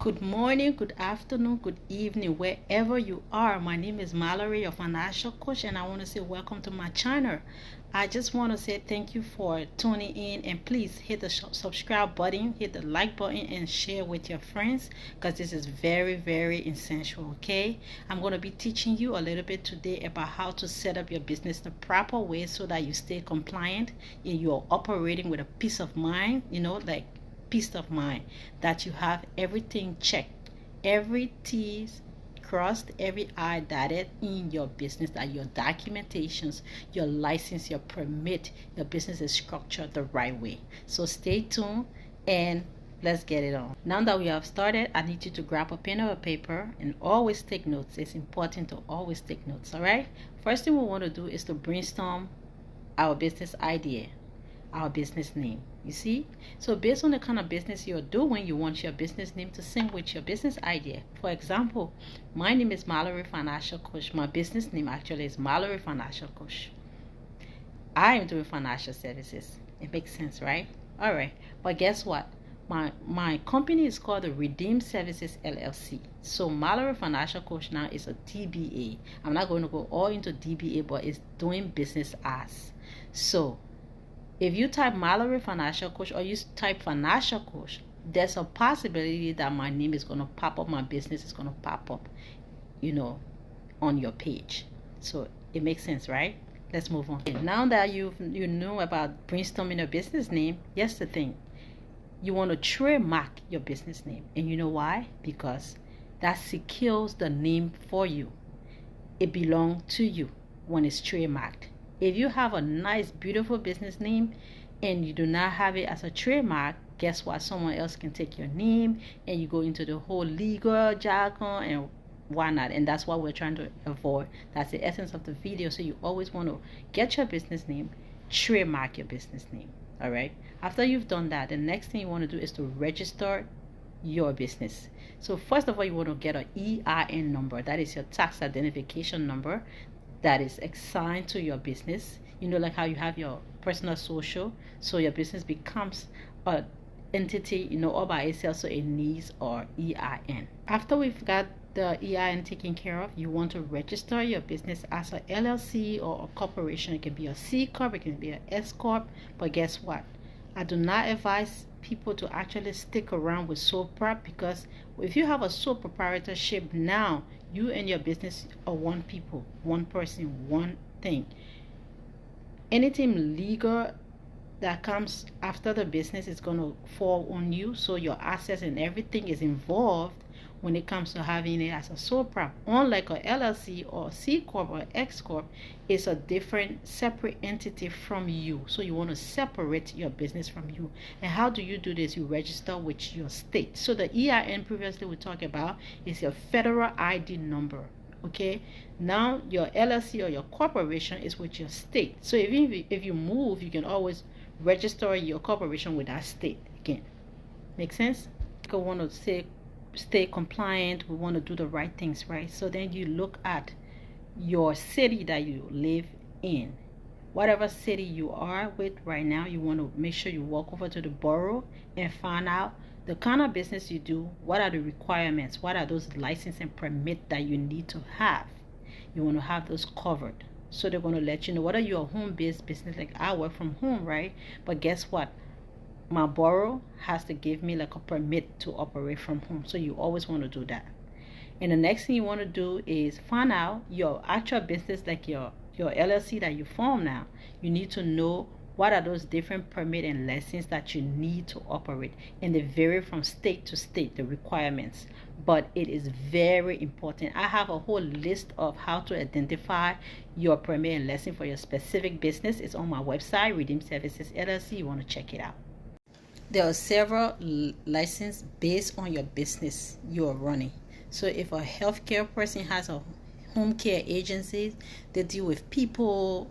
Good morning, good afternoon, good evening, wherever you are. My name is Mallory, your financial coach, and I want to say welcome to my channel. I just want to say thank you for tuning in, and please hit the subscribe button, hit the like button, and share with your friends because this is very, very essential. Okay, I'm going to be teaching you a little bit today about how to set up your business the proper way so that you stay compliant and you're operating with a peace of mind, like peace of mind that you have everything checked, every T's crossed, every I dotted in your business, that your documentations, your license, your permit, your business is structured the right way. So stay tuned and let's get it on. Now that we have started, I need you to grab a pen or a paper and always take notes. It's important to always take notes. All right, first thing we want to do is to brainstorm our business idea, our business name. You see, so based on the kind of business you're doing, you want your business name to sync with your business idea. For example, my name is Mallory Financial Coach. My business name actually is Mallory Financial Coach. I am doing financial services. It makes sense, right? All right, but guess what? My company is called the Redeem Services LLC. So Mallory Financial Coach now is a DBA. I'm not going to go all into DBA, but it's doing business as. So if you type Mallory Financial Coach or you type Financial Coach, there's a possibility that my name is going to pop up, my business is going to pop up, on your page. So it makes sense, right? Let's move on. Now that you know about brainstorming a business name, here's the thing. You want to trademark your business name. And you know why? Because that secures the name for you. It belongs to you when it's trademarked. If you have a nice, beautiful business name and you do not have it as a trademark, guess what? Someone else can take your name and you go into the whole legal jargon and whatnot. And that's what we're trying to avoid. That's the essence of the video. So you always want to get your business name, trademark your business name. All right. After you've done that, the next thing you want to do is to register your business. So first of all, you want to get an EIN number. That is your tax identification number that is assigned to your business. Like how you have your personal social, so your business becomes an entity, all by itself, so it needs our EIN. After we've got the EIN taken care of, you want to register your business as a LLC or a corporation. It can be a C Corp, it can be an S Corp, but guess what? I do not advise people to actually stick around with sole prop, because if you have a sole proprietorship, now you and your business are one people, one person, one thing. Anything legal that comes after the business is going to fall on you. So your assets and everything is involved when it comes to having it as a sole prop. Unlike a LLC or C Corp or X Corp, it's a different, separate entity from you. So you want to separate your business from you. And how do you do this? You register with your state. So the EIN previously we talked about is your federal ID number. Okay, now your LLC or your corporation is with your state. So if you move, you can always register your corporation with that state again. Make sense? I want to stay compliant. We want to do the right things, right? So then you look at your city that you live in. Whatever city you are with right now, you want to make sure you walk over to the borough and find out the kind of business you do. What are the requirements? What are those license and permit that you need to have? You want to have those covered. So they're going to let you know whether you're a home-based business, like I work from home, right? But guess what? My borough has to give me like a permit to operate from home. So you always want to do that. And the next thing you want to do is find out your actual business, like your LLC that you form now. You need to know what are those different permit and licenses that you need to operate. And they vary from state to state, the requirements. But it is very important. I have a whole list of how to identify your permit and license for your specific business. It's on my website, Redeem Services LLC. You want to check it out. There are several licenses based on your business you are running. So if a healthcare person has a home care agency, they deal with people,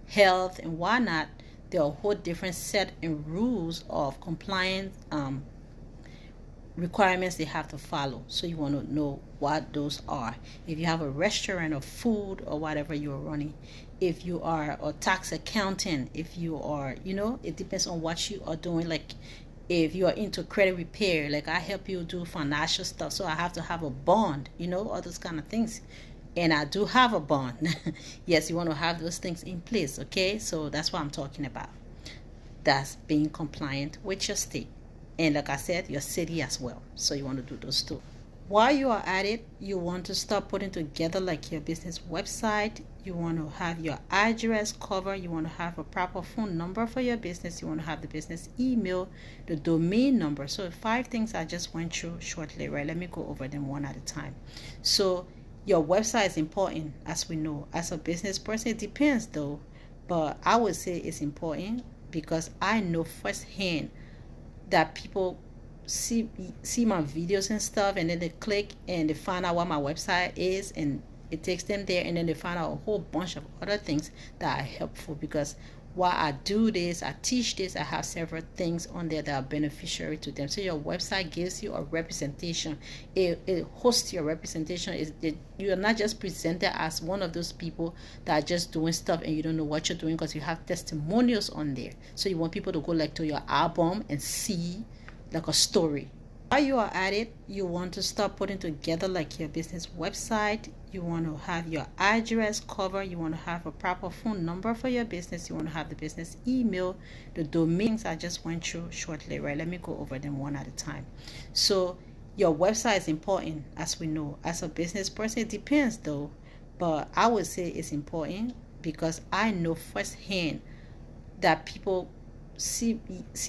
health, and whatnot. There are a whole different set and rules of compliance requirements they have to follow. So you want to know what those are. If you have a restaurant or food or whatever you're running, if you are a tax accountant, if you are, it depends on what you are doing. Like if you are into credit repair, like I help you do financial stuff, so I have to have a bond, all those kind of things. And I do have a bond. Yes, you want to have those things in place, okay? So that's what I'm talking about. That's being compliant with your state. And like I said, your city as well. So you want to do those two. While you are at it, you want to start putting together like your business website. You want to have your address cover. You want to have a proper phone number for your business. You want to have the business email, the domain number. So 5 things I just went through shortly, right? Let me go over them one at a time. So your website is important, as we know. As a business person, it depends though, but I would say it's important because I know firsthand that people see my videos and stuff, and then they click and they find out what my website is, and it takes them there, and then they find out a whole bunch of other things that are helpful. Because while I do this, I teach this, I have several things on there that are beneficiary to them. So your website gives you a representation. It hosts your representation. You are not just presented as one of those people that are just doing stuff and you don't know what you're doing, because you have testimonials on there. So you want people to go like to your album and see like a story. While you are at it, you want to start putting together like your business website. You want to have your address cover. You want to have a proper phone number for your business. You want to have the business email, the domains I just went through shortly, right? Let me go over them one at a time. So your website is important, as we know. As a business person, it depends though, but I would say it's important because I know firsthand that people see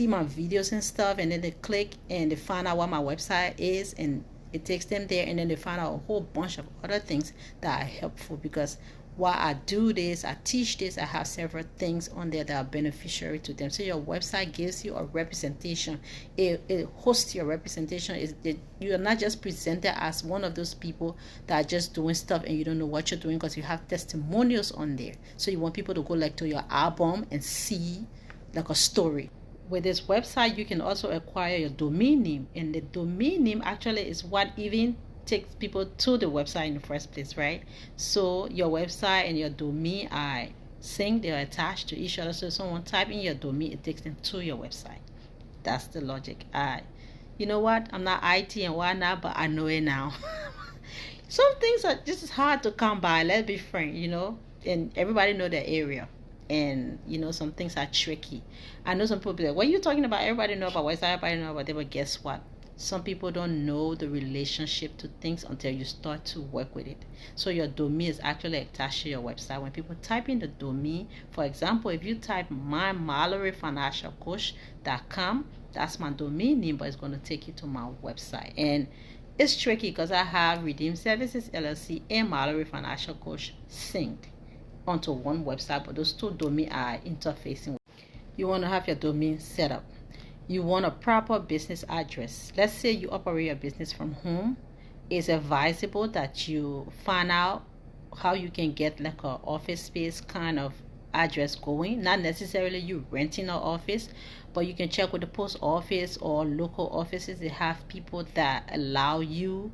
my videos and stuff, and then they click and they find out what my website is, and it takes them there, and then they find out a whole bunch of other things that are helpful. Because while I do this, I teach this, I have several things on there that are beneficiary to them. So your website gives you a representation. It hosts your representation. You are not just presented as one of those people that are just doing stuff and you don't know what you're doing, because you have testimonials on there. So you want people to go like to your album and see like a story. With this website, you can also acquire your domain name, and the domain name actually is what even takes people to the website in the first place, right? So your website and your domain are synced, they are attached to each other. So if someone type in your domain, it takes them to your website. That's the logic. You know what? I'm not IT and whatnot, but I know it now. Some things are just hard to come by. Let's be frank, and everybody know their area. And some things are tricky. I know some people be like, what are you talking about? Everybody know about website, everybody know about it. But guess what? Some people don't know the relationship to things until you start to work with it. So your domain is actually attached to your website. When people type in the domain, for example, if you type mymalloryfinancialcoach.com, that's my domain name, but it's going to take you to my website. And it's tricky because I have Redeem Services LLC and Mallory Financial Coach synced onto one website, but those two domains are interfacing. You want to have your domain set up. You want a proper business address. Let's say you operate your business from home. It's advisable that you find out how you can get like an office space kind of address going. Not necessarily you renting an office, but you can check with the post office or local offices. They have people that allow you,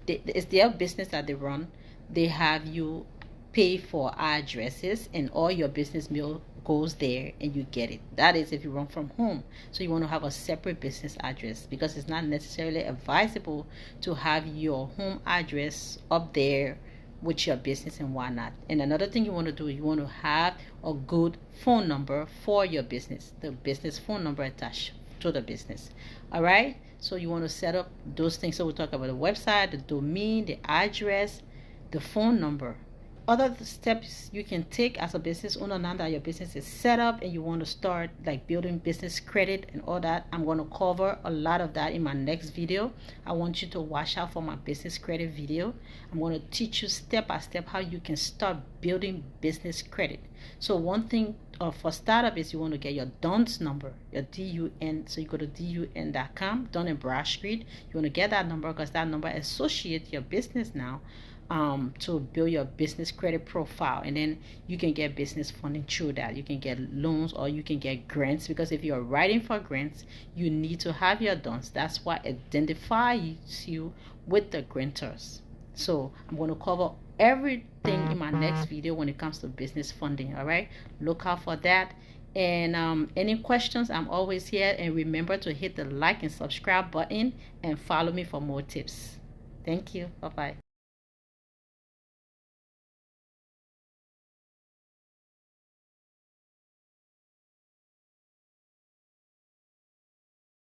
it's their business that they run. They have you pay for addresses, and all your business mail goes there and you get it. That is if you run from home. So you want to have a separate business address, because it's not necessarily advisable to have your home address up there with your business and whatnot. And another thing you want to do, you want to have a good phone number for your business, the business phone number attached to the business. All right, so you want to set up those things. So we'll talk about the website, the domain, the address, the phone number. Other steps you can take as a business owner now that your business is set up and you want to start like building business credit and all that. I'm going to cover a lot of that in my next video. I want you to watch out for my business credit video. I'm going to teach you step by step how you can start building business credit. So one thing for startup is you want to get your DUNS number, your DUN. So you go to DUN.com, Dun and Bradstreet. You want to get that number because that number associates your business now to build your business credit profile, and then you can get business funding through that. You can get loans or you can get grants, because if you're writing for grants, you need to have your DUNS. That's what identifies you with the grantors. So I'm going to cover everything in my next video when it comes to business funding. All right, look out for that. And any questions, I'm always here. And remember to hit the like and subscribe button and follow me for more tips. Thank you. Bye bye.